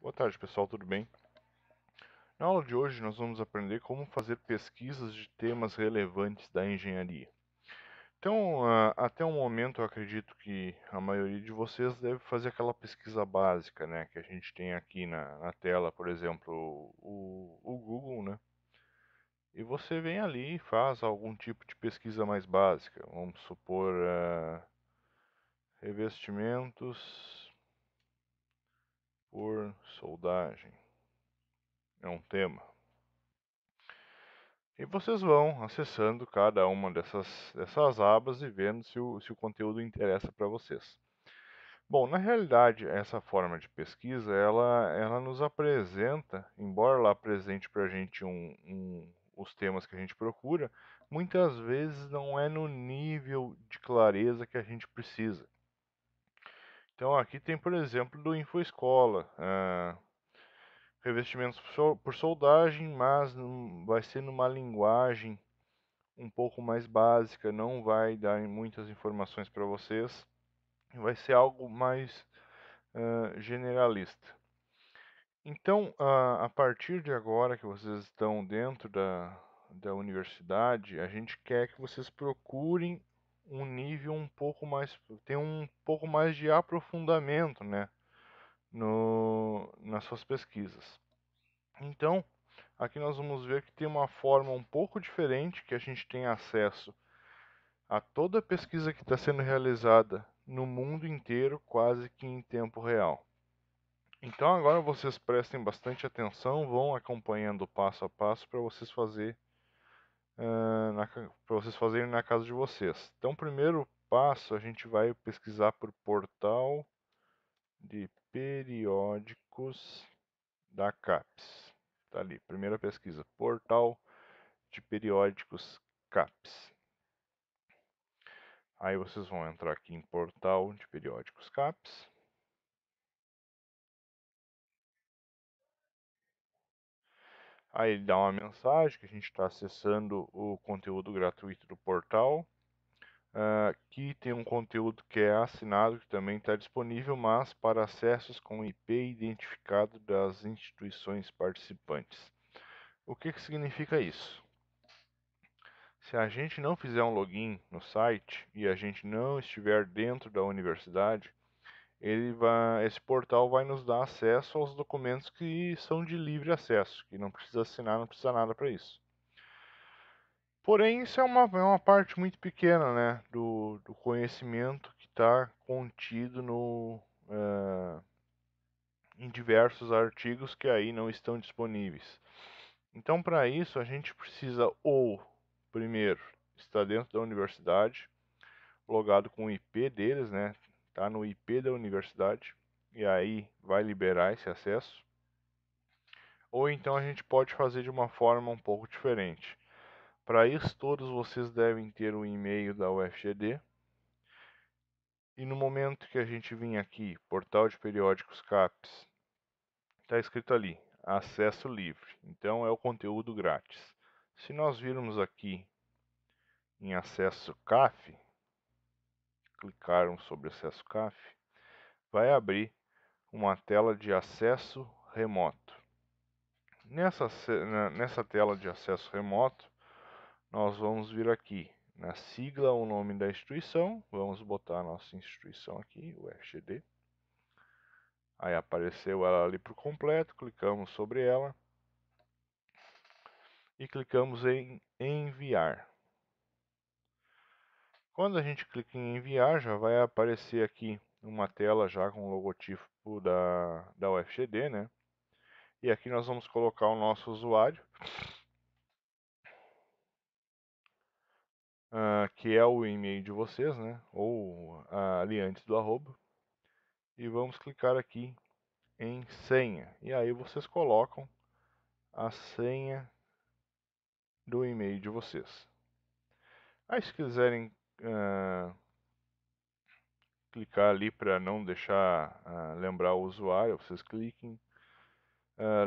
Boa tarde, pessoal, tudo bem? Na aula de hoje nós vamos aprender como fazer pesquisas de temas relevantes da engenharia. Então, até o momento eu acredito que a maioria de vocês deve fazer aquela pesquisa básica, né? Que a gente tem aqui na tela, por exemplo, o Google, né? E você vem ali e faz algum tipo de pesquisa mais básica. Vamos supor, revestimentos por soldagem. É um tema. E vocês vão acessando cada uma dessas abas e vendo se o conteúdo interessa para vocês. Bom, na realidade, essa forma de pesquisa, ela nos apresenta, embora ela apresente para a gente os temas que a gente procura, muitas vezes não é no nível de clareza que a gente precisa. Então aqui tem, por exemplo, do InfoEscola, revestimentos por soldagem, mas vai ser numa linguagem um pouco mais básica, não vai dar muitas informações para vocês, vai ser algo mais generalista. Então, a partir de agora que vocês estão dentro da universidade, a gente quer que vocês procurem um nível um pouco mais, tenham um pouco mais de aprofundamento, né, nas suas pesquisas. Então, aqui nós vamos ver que tem uma forma um pouco diferente que a gente tem acesso a toda a pesquisa que está sendo realizada no mundo inteiro, quase que em tempo real. Então agora vocês prestem bastante atenção, vão acompanhando passo a passo para vocês fazerem na casa de vocês. Então, primeiro passo, a gente vai pesquisar por portal de periódicos da CAPES. Tá ali, primeira pesquisa, portal de periódicos CAPES. Aí vocês vão entrar aqui em portal de periódicos CAPES. Aí ele dá uma mensagem que a gente está acessando o conteúdo gratuito do portal, que tem um conteúdo que é assinado, que também está disponível, mas para acessos com IP identificado das instituições participantes. O que significa isso? Se a gente não fizer um login no site e a gente não estiver dentro da universidade, esse portal vai nos dar acesso aos documentos que são de livre acesso, que não precisa assinar, não precisa nada para isso. Porém, isso é uma parte muito pequena, né, do conhecimento que está contido em diversos artigos que aí não estão disponíveis. Então, para isso, a gente precisa ou, primeiro, estar dentro da universidade, logado com o IP deles, né, tá no IP da universidade, e aí vai liberar esse acesso. Ou então a gente pode fazer de uma forma um pouco diferente. Para isso, todos vocês devem ter o e-mail da UFGD. E no momento que a gente vir aqui, portal de periódicos CAPES, está escrito ali, acesso livre. Então é o conteúdo grátis. Se nós virmos aqui em acesso CAF, clicarmos sobre acesso CAF, vai abrir uma tela de acesso remoto. Nessa tela de acesso remoto, nós vamos vir aqui na sigla o nome da instituição, vamos botar a nossa instituição aqui, o FGD. Aí apareceu ela ali por completo, clicamos sobre ela e clicamos em enviar. Quando a gente clica em enviar, já vai aparecer aqui uma tela já com o logotipo da UFGD, né? E aqui nós vamos colocar o nosso usuário, que é o e-mail de vocês, né? Ou ali antes do arroba. E vamos clicar aqui em senha. E aí vocês colocam a senha do e-mail de vocês. Aí se quiserem clicar ali para não deixar lembrar o usuário, vocês cliquem.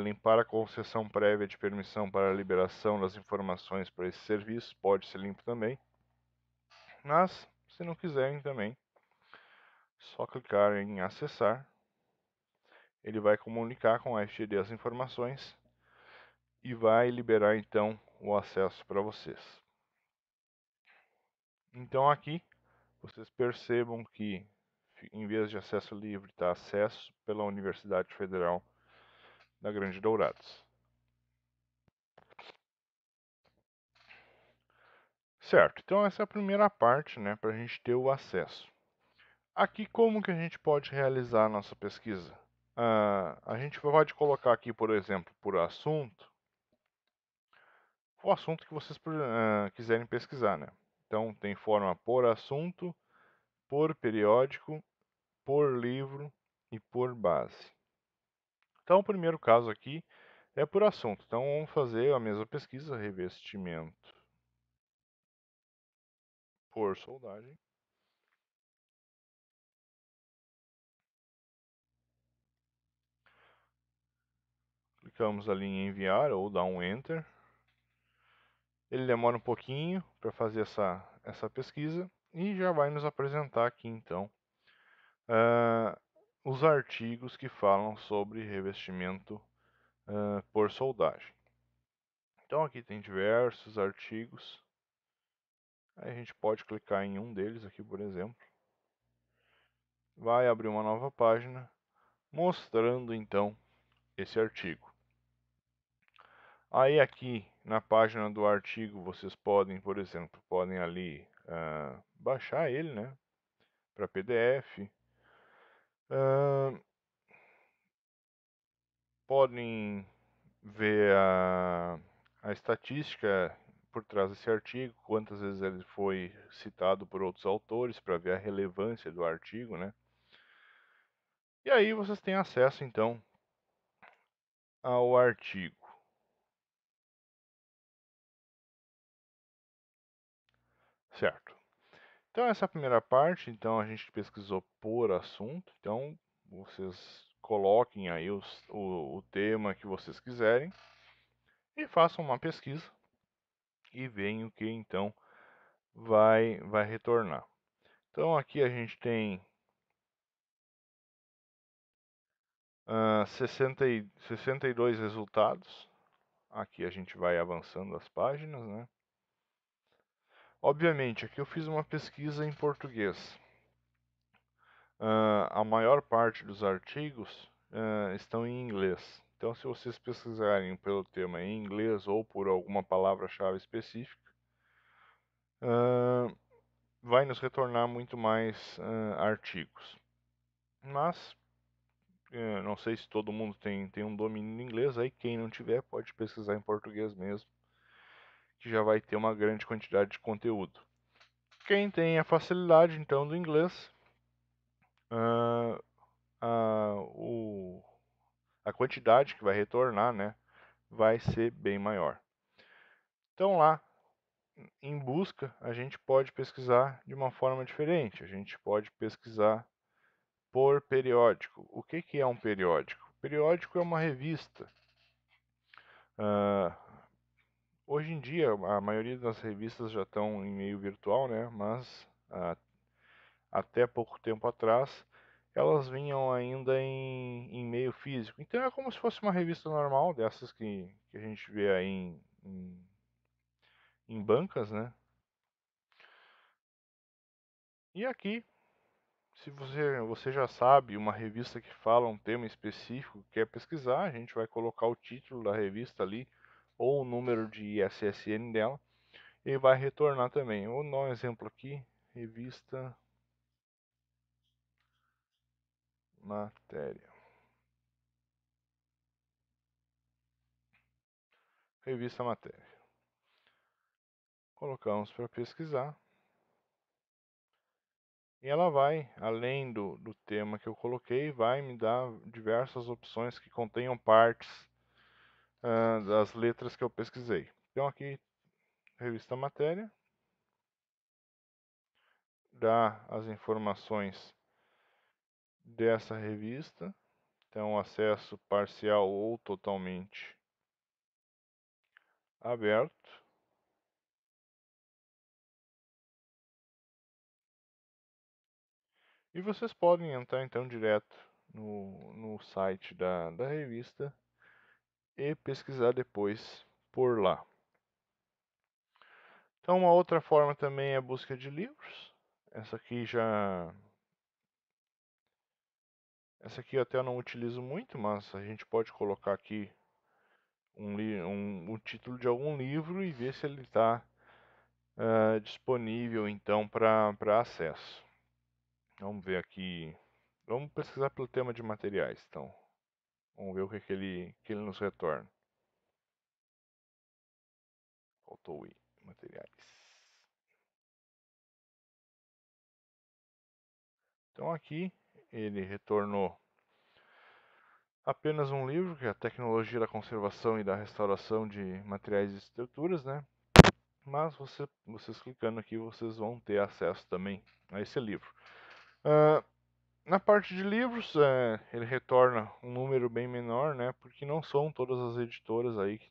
Limpar a concessão prévia de permissão para a liberação das informações para esse serviço, pode ser limpo também. Mas, se não quiserem também, só clicar em acessar ele vai comunicar com a FGD as informações e vai liberar então o acesso para vocês. Então aqui vocês percebam que em vez de acesso livre está acesso pela Universidade Federal da Grande Dourados. Certo, então essa é a primeira parte, né, para a gente ter o acesso. Aqui como que a gente pode realizar a nossa pesquisa? A gente pode colocar aqui, por exemplo, por assunto, o assunto que vocês quiserem pesquisar, né? Então tem forma por assunto, por periódico, por livro e por base. Então o primeiro caso aqui é por assunto. Então vamos fazer a mesma pesquisa, revestimento por soldagem. Clicamos ali em enviar ou dar um enter. Ele demora um pouquinho para fazer essa pesquisa e já vai nos apresentar aqui então os artigos que falam sobre revestimento por soldagem. Então aqui tem diversos artigos. Aí a gente pode clicar em um deles aqui, por exemplo. Vai abrir uma nova página mostrando então esse artigo. Aí aqui na página do artigo vocês podem, por exemplo, podem ali baixar ele, né, para PDF. Podem ver a estatística por trás desse artigo, quantas vezes ele foi citado por outros autores, para ver a relevância do artigo, né? E aí vocês têm acesso então ao artigo. Certo. Então essa primeira parte, então a gente pesquisou por assunto, então vocês coloquem aí o tema que vocês quiserem e façam uma pesquisa e veem o que então vai retornar. Então aqui a gente tem 62 resultados. Aqui a gente vai avançando as páginas, né? Obviamente, aqui eu fiz uma pesquisa em português. A maior parte dos artigos estão em inglês. Então, se vocês pesquisarem pelo tema em inglês ou por alguma palavra-chave específica, vai nos retornar muito mais artigos. Mas, não sei se todo mundo tem um domínio em inglês, aí quem não tiver pode pesquisar em português mesmo, que já vai ter uma grande quantidade de conteúdo. Quem tem a facilidade então do inglês, ah, a quantidade que vai retornar, né, vai ser bem maior. Então lá em busca a gente pode pesquisar de uma forma diferente. A gente pode pesquisar por periódico. O que que é um periódico? Periódico é uma revista. Ah, hoje em dia a maioria das revistas já estão em meio virtual, né? Mas até pouco tempo atrás elas vinham ainda em meio físico. Então é como se fosse uma revista normal, dessas que a gente vê aí em bancas, né? E aqui, se você já sabe uma revista que fala um tema específico, quer pesquisar, a gente vai colocar o título da revista ali, ou o número de ISSN dela, e vai retornar também. Vou dar um exemplo aqui, revista Matéria. Revista Matéria. Colocamos para pesquisar. E ela vai, além do tema que eu coloquei, vai me dar diversas opções que contenham partes das letras que eu pesquisei. Então aqui, revista Matéria, dá as informações dessa revista, então acesso parcial ou totalmente aberto. E vocês podem entrar então direto no site da revista e pesquisar depois por lá. Então, uma outra forma também é a busca de livros. Essa aqui eu até não utilizo muito, mas a gente pode colocar aqui um título de algum livro e ver se ele está disponível então para acesso. Vamos ver aqui. Vamos pesquisar pelo tema de materiais, então. Vamos ver o que ele nos retorna. Faltou o I, materiais. Então aqui ele retornou apenas um livro, que é a Tecnologia da Conservação e da Restauração de Materiais e Estruturas, né? Mas vocês clicando aqui, vocês vão ter acesso também a esse livro. Na parte de livros, ele retorna um número bem menor, né? Porque não são todas as editoras aí que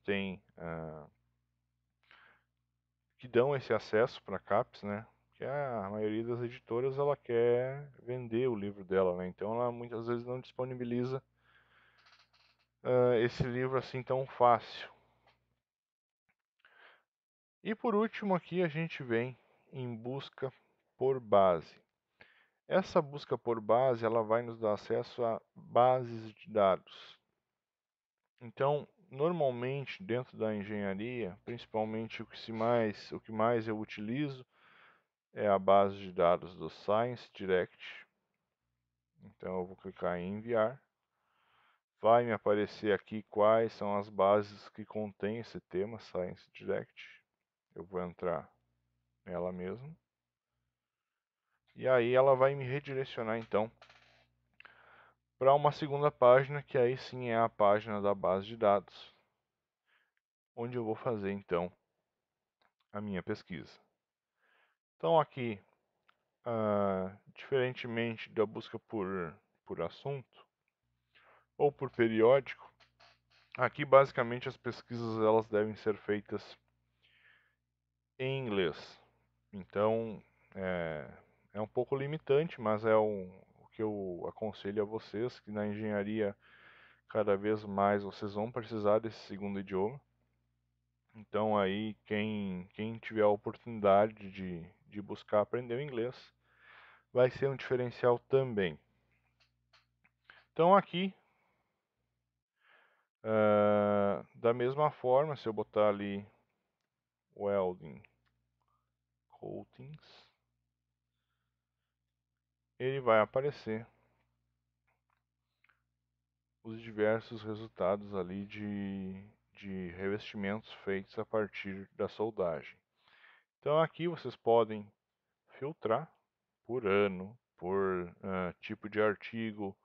dão esse acesso para CAPES, né? Que a maioria das editoras ela quer vender o livro dela, né? Então ela muitas vezes não disponibiliza esse livro assim tão fácil. E por último aqui a gente vem em busca por base. Essa busca por base ela vai nos dar acesso a bases de dados. Então, normalmente dentro da engenharia, principalmente o que mais eu utilizo é a base de dados do Science Direct. Então eu vou clicar em enviar. Vai me aparecer aqui quais são as bases que contém esse tema Science Direct. Eu vou entrar nela mesmo. E aí ela vai me redirecionar então para uma segunda página, que aí sim é a página da base de dados, onde eu vou fazer então a minha pesquisa. Então aqui, diferentemente da busca por assunto ou por periódico, aqui basicamente as pesquisas elas devem ser feitas em inglês. Então é um pouco limitante, mas é o que eu aconselho a vocês, que na engenharia cada vez mais vocês vão precisar desse segundo idioma. Então aí quem tiver a oportunidade de buscar aprender o inglês vai ser um diferencial também. Então aqui, da mesma forma, se eu botar ali welding coatings, ele vai aparecer os diversos resultados ali de revestimentos feitos a partir da soldagem. Então aqui vocês podem filtrar por ano, por tipo de artigo,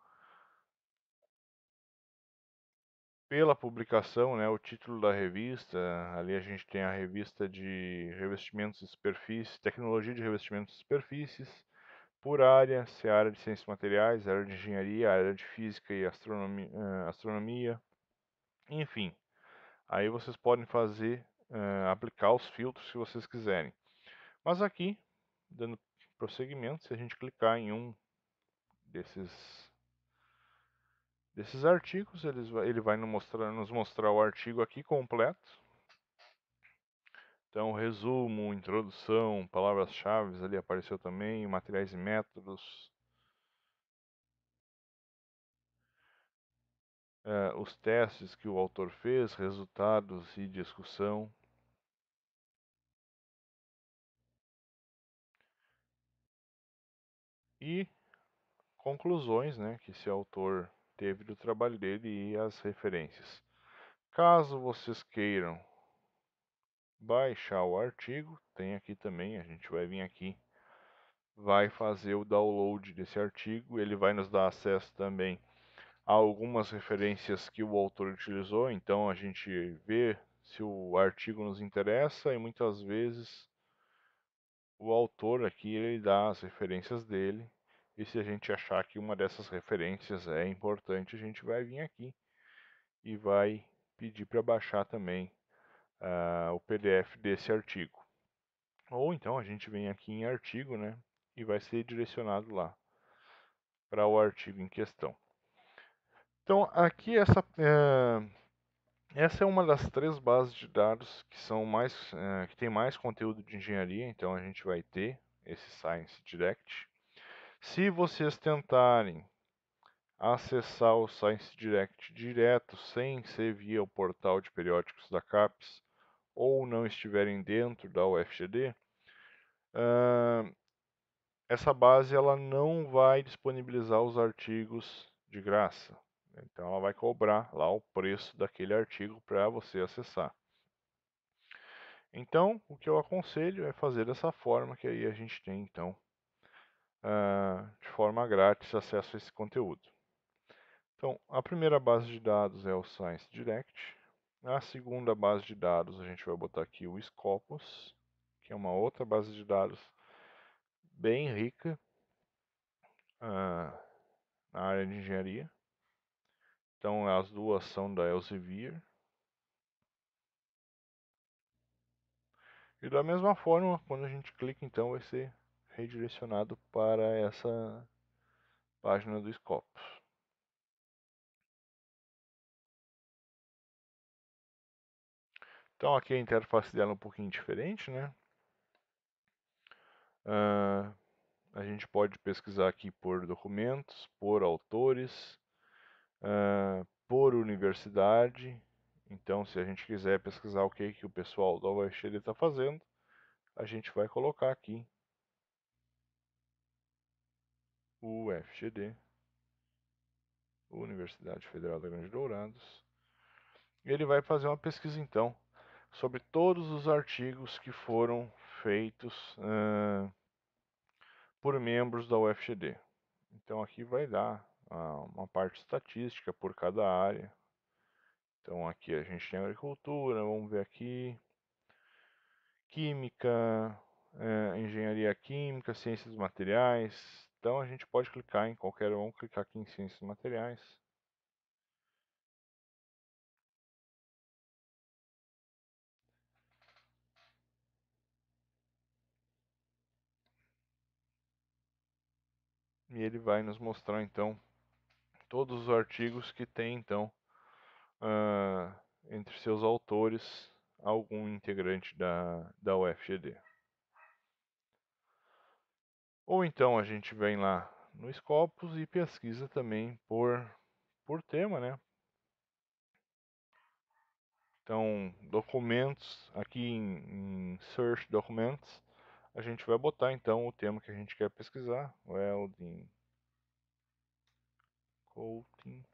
pela publicação, né, o título da revista. Ali a gente tem a revista de revestimentos de superfície, tecnologia de revestimentos de superfícies, por área, se é área de ciências materiais, área de engenharia, área de física e astronomia, enfim. Aí vocês podem aplicar os filtros que vocês quiserem. Mas aqui, dando prosseguimento, se a gente clicar em um desses artigos, ele vai nos mostrar o artigo aqui completo. Então, resumo, introdução, palavras-chave ali apareceu também, materiais e métodos, os testes que o autor fez, resultados e discussão. E conclusões, né, que esse autor teve do trabalho dele e as referências. Caso vocês queiram baixar o artigo, tem aqui também, a gente vai vir aqui, vai fazer o download desse artigo, ele vai nos dar acesso também a algumas referências que o autor utilizou, então a gente vê se o artigo nos interessa e muitas vezes o autor aqui ele dá as referências dele, e se a gente achar que uma dessas referências é importante, a gente vai vir aqui e vai pedir para baixar também o PDF desse artigo. Ou então a gente vem aqui em artigo, né, e vai ser direcionado lá para o artigo em questão. Então, aqui essa é uma das três bases de dados que são que tem mais conteúdo de engenharia, então a gente vai ter esse Science Direct. Se vocês tentarem acessar o Science Direct direto, sem ser via o portal de periódicos da CAPES, ou não estiverem dentro da UFGD, essa base ela não vai disponibilizar os artigos de graça. Então ela vai cobrar lá o preço daquele artigo para você acessar. Então, o que eu aconselho é fazer dessa forma, que aí a gente tem, então, de forma grátis, acesso a esse conteúdo. Então, a primeira base de dados é o Science Direct. A segunda base de dados, a gente vai botar aqui o Scopus, que é uma outra base de dados bem rica na área de engenharia. Então, as duas são da Elsevier. E da mesma forma, quando a gente clica, então, vai ser redirecionado para essa página do Scopus. Então, aqui a interface dela é um pouquinho diferente, né? A gente pode pesquisar aqui por documentos, por autores, por universidade. Então, se a gente quiser pesquisar o que o pessoal da UFGD está fazendo, a gente vai colocar aqui UFGD, Universidade Federal da Grande Dourados. Ele vai fazer uma pesquisa, então, sobre todos os artigos que foram feitos por membros da UFGD. Então, aqui vai dar uma parte estatística por cada área. Então, aqui a gente tem agricultura, vamos ver aqui, química, engenharia química, ciências dos materiais. Então, a gente pode clicar em qualquer um, clicar aqui em ciências dos materiais. E ele vai nos mostrar, então, todos os artigos que tem, então, entre seus autores, algum integrante da UFGD. Ou então a gente vem lá no Scopus e pesquisa também por tema, né? Então, documentos, aqui em Search Documents, a gente vai botar então o tema que a gente quer pesquisar, Welding Coating.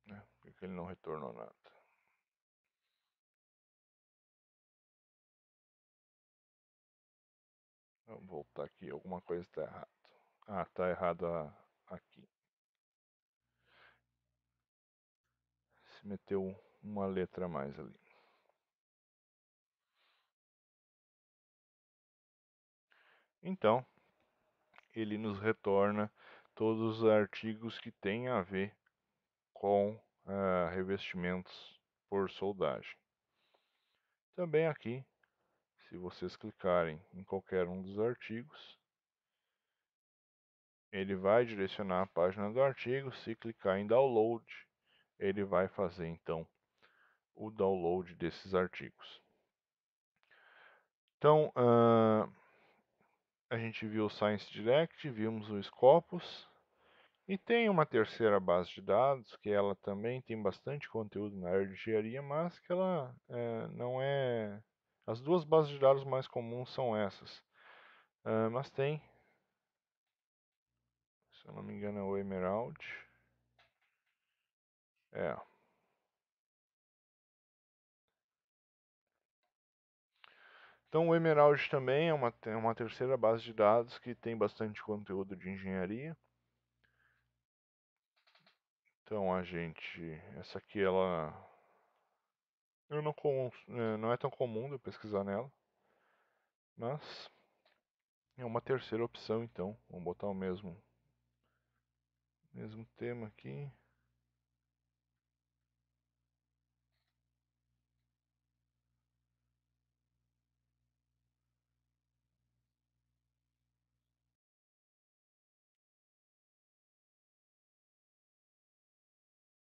Né? Por que ele não retornou nada? Vamos voltar aqui, alguma coisa está errada. Ah, está errado aqui. Se meteu uma letra a mais ali. Então, ele nos retorna todos os artigos que têm a ver com revestimentos por soldagem. Também aqui, se vocês clicarem em qualquer um dos artigos, ele vai direcionar a página do artigo. Se clicar em download, ele vai fazer então o download desses artigos. Então, a gente viu o Science Direct, vimos o Scopus, e tem uma terceira base de dados, que ela também tem bastante conteúdo na área de engenharia, mas que ela não é... As duas bases de dados mais comuns são essas. Mas tem, se eu não me engano, é o Emerald. É. Então o Emerald também é uma terceira base de dados que tem bastante conteúdo de engenharia. Então essa aqui ela eu não é tão comum eu pesquisar nela, mas é uma terceira opção então. Vamos botar o mesmo tema aqui.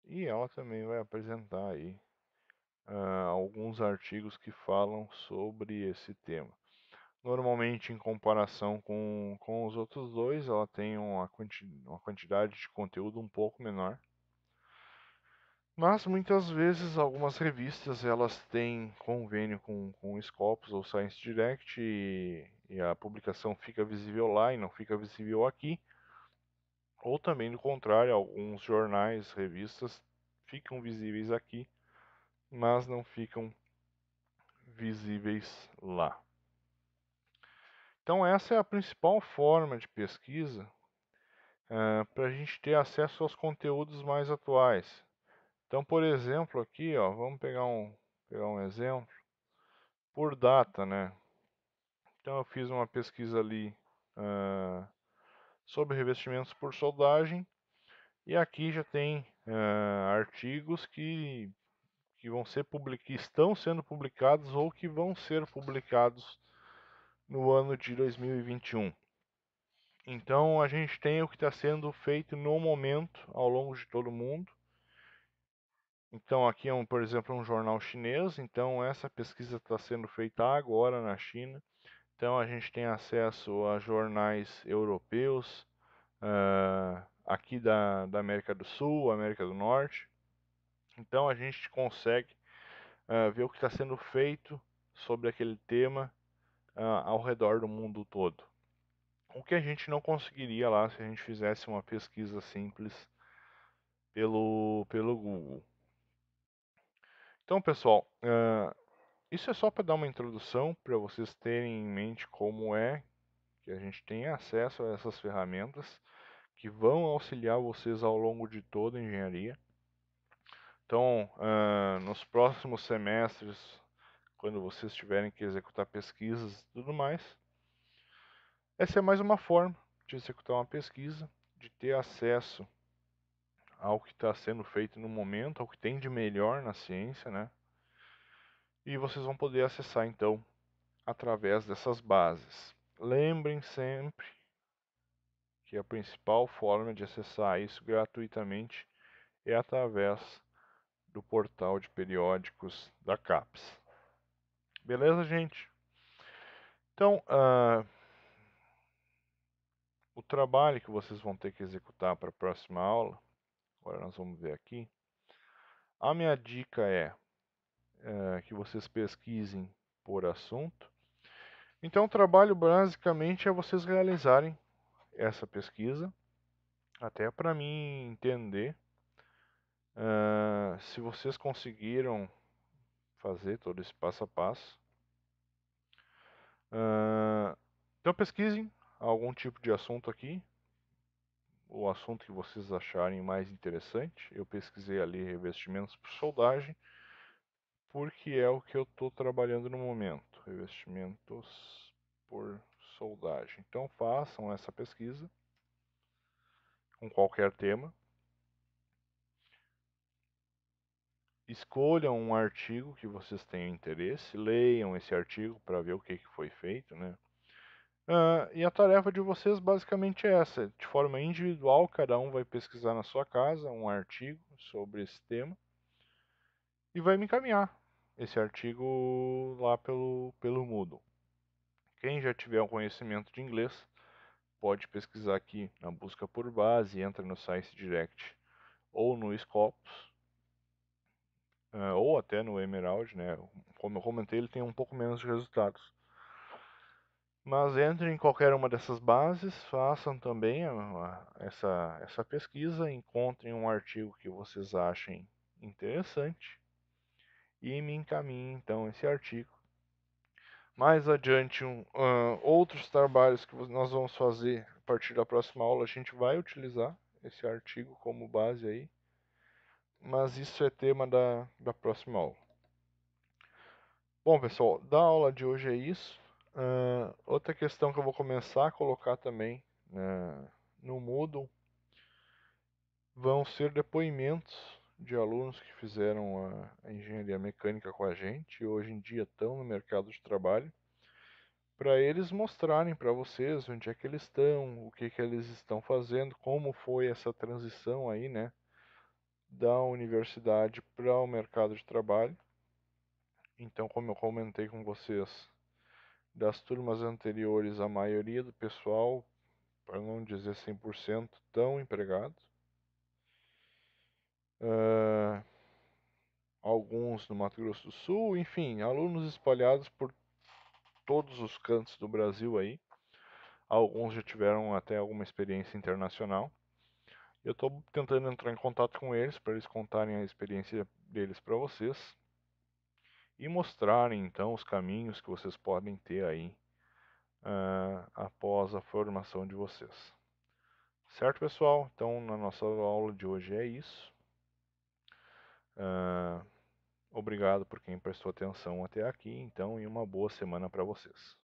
e ela também vai apresentar aí alguns artigos que falam sobre esse tema. Normalmente, em comparação com os outros dois, ela tem uma quantidade de conteúdo um pouco menor. Mas muitas vezes algumas revistas elas têm convênio com o Scopus ou Science Direct e a publicação fica visível lá e não fica visível aqui. Ou também do contrário, alguns jornais, revistas ficam visíveis aqui, mas não ficam visíveis lá. Então essa é a principal forma de pesquisa para a gente ter acesso aos conteúdos mais atuais. Então, por exemplo, aqui, ó, vamos pegar um exemplo por data, né? Então, eu fiz uma pesquisa ali sobre revestimentos por soldagem e aqui já tem artigos que vão ser que estão sendo publicados ou que vão ser publicados no ano de 2021. Então, a gente tem o que está sendo feito no momento ao longo de todo o mundo. Então, aqui é, por exemplo, um jornal chinês. Então, essa pesquisa está sendo feita agora na China. Então, a gente tem acesso a jornais europeus, aqui da América do Sul, América do Norte. Então, a gente consegue ver o que está sendo feito sobre aquele tema ao redor do mundo todo. O que a gente não conseguiria lá se a gente fizesse uma pesquisa simples pelo Google. Então, pessoal, isso é só para dar uma introdução para vocês terem em mente como é que a gente tem acesso a essas ferramentas que vão auxiliar vocês ao longo de toda a engenharia. Então, nos próximos semestres, quando vocês tiverem que executar pesquisas e tudo mais, essa é mais uma forma de executar uma pesquisa, de ter acesso ao que está sendo feito no momento, ao que tem de melhor na ciência, né? E vocês vão poder acessar então através dessas bases. Lembrem sempre que a principal forma de acessar isso gratuitamente é através do portal de periódicos da CAPES. Beleza, gente? Então, o trabalho que vocês vão ter que executar para a próxima aula, agora nós vamos ver aqui. A minha dica é que vocês pesquisem por assunto. Então, o trabalho basicamente é vocês realizarem essa pesquisa, até para mim entender se vocês conseguiram fazer todo esse passo a passo. Então, pesquisem algum tipo de assunto aqui, o assunto que vocês acharem mais interessante. Eu pesquisei ali revestimentos por soldagem, porque é o que eu estou trabalhando no momento, revestimentos por soldagem. Então façam essa pesquisa com qualquer tema. Escolham um artigo que vocês tenham interesse, leiam esse artigo para ver o que foi feito, né? E a tarefa de vocês basicamente é essa. De forma individual, cada um vai pesquisar na sua casa um artigo sobre esse tema e vai me encaminhar esse artigo lá pelo Moodle. Quem já tiver um conhecimento de inglês, pode pesquisar aqui na busca por base, entra no Science Direct ou no Scopus, ou até no Emerald, né? Como eu comentei, ele tem um pouco menos de resultados. Mas entrem em qualquer uma dessas bases, façam também essa pesquisa, encontrem um artigo que vocês achem interessante e me encaminhem então esse artigo. Mais adiante, outros trabalhos que nós vamos fazer a partir da próxima aula, a gente vai utilizar esse artigo como base aí, mas isso é tema da próxima aula. Bom, pessoal, da aula de hoje é isso. Outra questão que eu vou começar a colocar também no Moodle vão ser depoimentos de alunos que fizeram a engenharia mecânica com a gente e hoje em dia estão no mercado de trabalho, para eles mostrarem para vocês onde é que eles estão, o que que eles estão fazendo, como foi essa transição aí, né, da universidade para o mercado de trabalho. Então, como eu comentei com vocês, das turmas anteriores, a maioria do pessoal, para não dizer 100%, estão empregados. Alguns no Mato Grosso do Sul, enfim, alunos espalhados por todos os cantos do Brasil aí. Alguns já tiveram até alguma experiência internacional. Eu estou tentando entrar em contato com eles para eles contarem a experiência deles para vocês e mostrarem então os caminhos que vocês podem ter aí após a formação de vocês. Certo, pessoal? Então, na nossa aula de hoje é isso. Obrigado por quem prestou atenção até aqui, então, e uma boa semana para vocês.